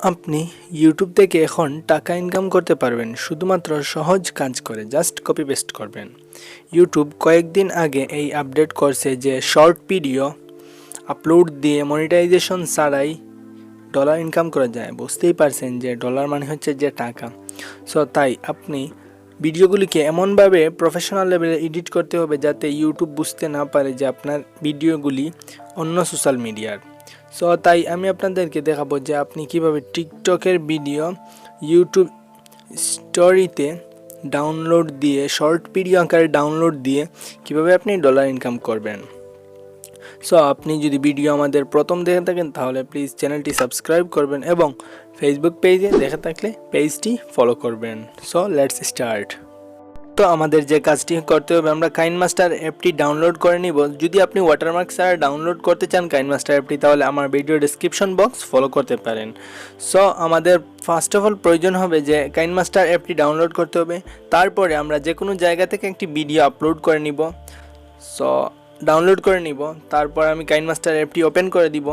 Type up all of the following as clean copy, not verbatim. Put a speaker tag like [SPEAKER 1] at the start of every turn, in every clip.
[SPEAKER 1] আপনি ইউটিউব থেকে এখন টাকা ইনকাম করতে পারবেন শুধুমাত্র সহজ কাজ করে জাস্ট কপি পেস্ট করবেন। ইউটিউব কয়েকদিন আগে এই আপডেট করছে যে শর্ট ভিডিও আপলোড দিয়ে মনিটাইজেশন ছাড়াই ডলার ইনকাম করা যায়। বুঝতেই পারছেন যে ডলার মানে হচ্ছে যে টাকা। সো তাই আপনি ভিডিওগুলিকে এমনভাবে প্রফেশনাল লেভেলে এডিট করতে হবে যাতে ইউটিউব বুঝতে না পারে যে আপনার ভিডিওগুলি অন্য সোশ্যাল মিডিয়ার। সো তাই আমি আপনাদেরকে দেখাবো যে আপনি কিভাবে টিকটকের ভিডিও ইউটিউব স্টোরিতে ডাউনলোড দিয়ে শর্ট ভিডিও আকারে ডাউনলোড দিয়ে কিভাবে আপনি ডলার ইনকাম করবেন। সো আপনি যদি ভিডিও আমাদের প্রথম দেখে থাকেন তাহলে প্লিজ চ্যানেলটি সাবস্ক্রাইব করবেন এবং ফেসবুক পেজে দেখে থাকলে পেজটি ফলো করবেন। So let's start. তো আমাদের যে কাজটি করতে হবে, আমরা কাইনমাস্টার অ্যাপটি ডাউনলোড করে নিব। যদি আপনি ওয়াটারমার্ক ছাড়া ডাউনলোড করতে চান কাইনমাস্টার অ্যাপটি তাহলে আমার ভিডিও ডেসক্রিপশন বক্স ফলো করতে পারেন। সো আমাদের ফার্স্ট অফ অল প্রয়োজন হবে যে কাইনমাস্টার অ্যাপটি ডাউনলোড করতে হবে। তারপরে আমরা যে কোনো জায়গা থেকে একটি ভিডিও আপলোড করে নিব। সো ডাউনলোড করে নিব। তারপর আমি কাইনমাস্টার অ্যাপটি ওপেন করে দিব।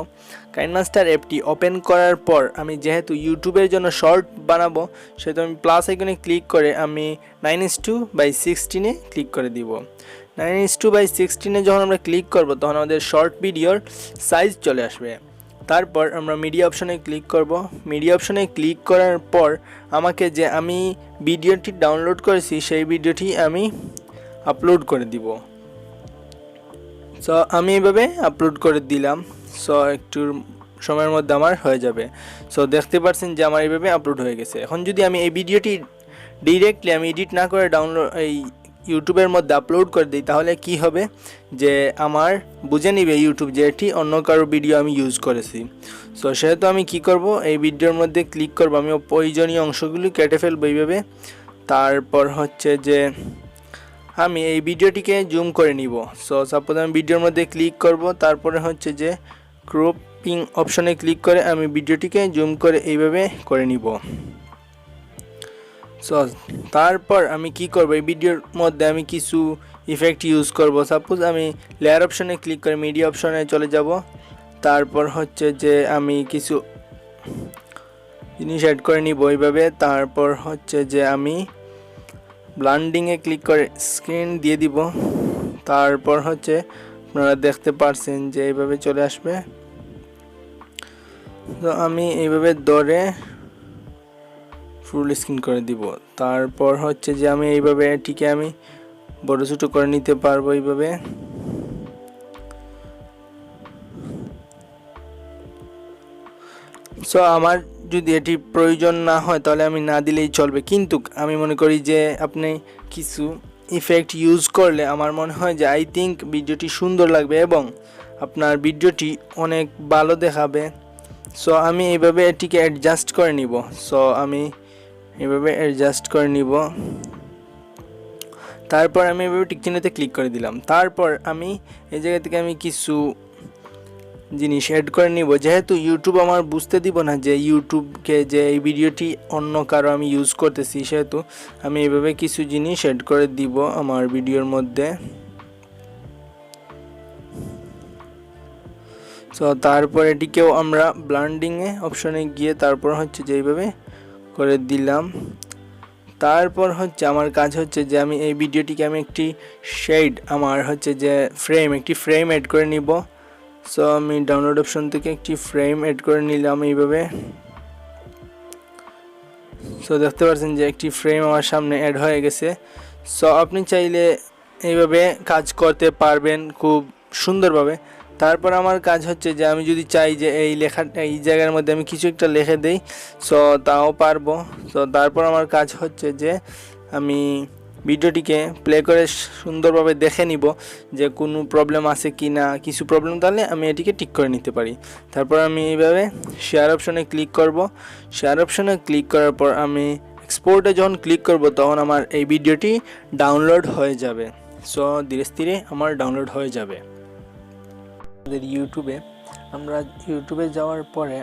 [SPEAKER 1] কাইনমাস্টার অ্যাপটি ওপেন করার পর আমি যেহেতু ইউটিউবের জন্য শর্ট বানাবো সেহেতু আমি প্লাস আইকনে ক্লিক করে আমি 9:16 ক্লিক করে দিব। 9:16 যখন আমরা ক্লিক করব তখন আমাদের শর্ট ভিডিওর সাইজ চলে আসবে। তারপর আমরা মিডিয়া অপশনে ক্লিক করব। মিডিয়া অপশনে ক্লিক করার পর আমাকে যে আমি ভিডিওটি ডাউনলোড করেছি সেই ভিডিওটি আমি আপলোড করে দিব। সো আমি এইভাবে আপলোড করে দিলাম। সো একটু সময়ের মধ্যে আমার হয়ে যাবে। সো দেখতে পাচ্ছেন যে আমার এইভাবে আপলোড হয়ে গেছে। এখন যদি আমি এই ভিডিওটি ডিরেক্টলি আমি এডিট না করে ডাউনলোড এই ইউটিউবের মধ্যে আপলোড করে দিই তাহলে কি হবে যে আমার বুঝে নিবে ইউটিউব যে এটি অন্য কারো ভিডিও আমি ইউজ করেছি। সো সেহেতু আমি কি করব, এই ভিডিওর মধ্যে ক্লিক করব, আমি প্রয়োজনীয় অংশগুলি কেটে ফেলবো এইভাবে। তারপর হচ্ছে যে আমি এই ভিডিওটিকে জুম করে নিব। সো সাপোজ আমি ভিডিওর মধ্যে ক্লিক করব, তারপরে হচ্ছে যে ক্রপিং অপশনে ক্লিক করে আমি ভিডিওটিকে জুম করে এইভাবে করে নিব। সো তারপর আমি কি করব, এই ভিডিওর মধ্যে আমি কিছু ইফেক্ট ইউজ করব। সাপোজ আমি লেয়ার অপশনে ক্লিক করে মিডিয়া অপশনে চলে যাব। তারপর হচ্ছে যে আমি কিছু জিনিস অ্যাড করে নিব এইভাবে। তারপর হচ্ছে যে আমি ব্লান্ডিংয়ে ক্লিক করে স্ক্রিন দিয়ে দিব। তারপর হচ্ছে আপনারা দেখতে পারছেন যে এইভাবে চলে আসবে। তো আমি এইভাবে ধরে ফুল স্ক্রিন করে দিব। তারপর হচ্ছে যে আমি এইভাবে এটিকে আমি বড় ছোট করে নিতে পারবো এইভাবে। সো আমার যদি এটি প্রয়োজন না হয় তাহলে আমি না দিলেই চলবে, কিন্তু আমি মনে করি যে আপনি কিছু ইফেক্ট ইউজ করলে আমার মনে হয় যে আই থিঙ্ক ভিডিওটি সুন্দর লাগবে এবং আপনার ভিডিওটি অনেক ভালো দেখাবে। সো আমি এইভাবে এটিকে অ্যাডজাস্ট করে নিব। সো আমি এইভাবে অ্যাডজাস্ট করে নিব। তারপর আমি এইভাবে টিক চিহ্নতে ক্লিক করে দিলাম। তারপর আমি এই জায়গা থেকে আমি কিছু জিনিস অ্যাড করে নিব। যেহেতু ইউটিউব আমার বুঝতে দিব না যে ইউটিউবকে যে এই ভিডিওটি অন্য কারো আমি ইউজ করতেছি, সেহেতু আমি এইভাবে কিছু জিনিস অ্যাড করে দিব আমার ভিডিওর মধ্যে। সো তারপর এটিকেও আমরা ব্লান্ডিংয়ে অপশনে গিয়ে তারপর হচ্ছে যে এইভাবে করে দিলাম। তারপর হচ্ছে আমার কাজ হচ্ছে যে আমি এই ভিডিওটিকে আমি একটি শেড আমার হচ্ছে যে একটি ফ্রেম অ্যাড করে নিব। সো আমি ডাউনলোড অপশন থেকে একটি ফ্রেম অ্যাড করে নিলাম এইভাবে। সো দেখতে পাচ্ছেন যে একটি ফ্রেম আমার সামনে অ্যাড হয়ে গেছে। সো আপনি চাইলে এইভাবে কাজ করতে পারবেন খুব সুন্দরভাবে। তারপর আমার কাজ হচ্ছে যে আমি যদি চাই যে এই জায়গার মধ্যে আমি কিছু একটা লিখে দেই, সো তাও পারবো। সো তারপর আমার কাজ হচ্ছে যে আমি ভিডিওটিকে প্লে করে সুন্দরভাবে দেখে নিব যে কোনো প্রবলেম আছে কি না। কিছু প্রবলেম তাহলে আমি এটিকে ঠিক করে নিতে পারি। তারপর আমি এইভাবে শেয়ার অপশনে ক্লিক করব। শেয়ার অপশনে ক্লিক করার পর আমি এক্সপোর্টে যখন ক্লিক করব তখন আমার এই ভিডিওটি ডাউনলোড হয়ে যাবে। সো ধীরে ধীরে আমার ডাউনলোড হয়ে যাবে। আমাদের ইউটিউবে যাওয়ার পরে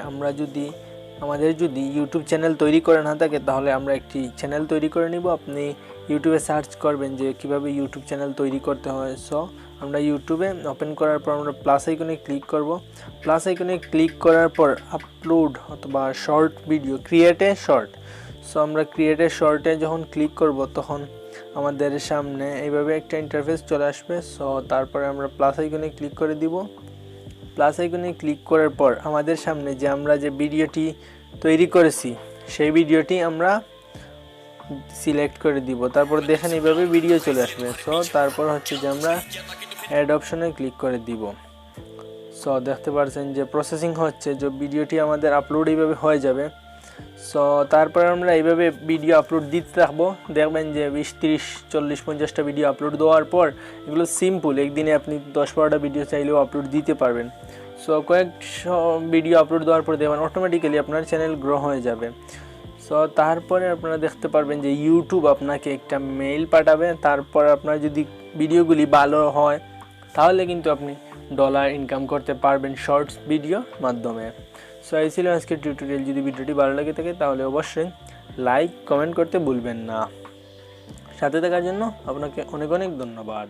[SPEAKER 1] আমাদের যদি ইউটিউব চ্যানেল তৈরি করে না থাকে তাহলে আমরা একটি চ্যানেল তৈরি করে নিব। আপনি ইউটিউবে সার্চ করবেন যে কিভাবে ইউটিউব চ্যানেল তৈরি করতে হয়। সো আমরা ইউটিউবে ওপেন করার পর আমরা প্লাস আইকনে ক্লিক করব। প্লাস আইকনে ক্লিক করার পর আপলোড অথবা short video, create a short. So আমরা ক্রিয়েট এ শর্টে যখন ক্লিক করব তখন আমাদের সামনে এইভাবে একটা ইন্টারফেস চলে আসবে। সো তারপরে আমরা প্লাস আইকনে ক্লিক করে দিব। প্লাস আইকনে ক্লিক করার পর আমাদের সামনে যে আমরা যে ভিডিওটি তৈরি করেছি সেই ভিডিওটি আমরা সিলেক্ট করে দিব। তারপর দেখেন এইভাবে ভিডিও চলে আসবে। সো তারপর হচ্ছে যে আমরা অ্যাড অপশনে ক্লিক করে দিব। সো দেখতে পাচ্ছেন যে প্রসেসিং হচ্ছে, যে ভিডিওটি আমাদের আপলোড এইভাবে হয়ে যাবে। সো তারপর আমরা এইভাবে ভিডিও আপলোড দিতে থাকবো। দেখবেন যে 20, 30, 40, 50টা ভিডিও আপলোড দেওয়ার পর এগুলো সিম্পল, একদিনে আপনি 10-12টা ভিডিও চাইলেও আপলোড দিতে পারবেন। সো কয়েকশো ভিডিও আপলোড দেওয়ার পর দেখবেন অটোমেটিক্যালি আপনার চ্যানেল গ্রো হয়ে যাবে। সো তারপরে আপনারা দেখতে পারবেন যে ইউটিউব আপনাকে একটা মেইল পাঠাবে। তারপর আপনার যদি ভিডিওগুলি ভালো হয় তাহলে কিন্তু আপনি ডলার ইনকাম করতে পারবেন শর্টস ভিডিওর মাধ্যমে। সো এই ছিল আজকের টিউটোরিয়াল। যদি ভিডিওটি ভালো লেগে থাকে তাহলে অবশ্যই লাইক কমেন্ট করতে ভুলবেন না। সাথে থাকার জন্য আপনাকে অনেক অনেক ধন্যবাদ।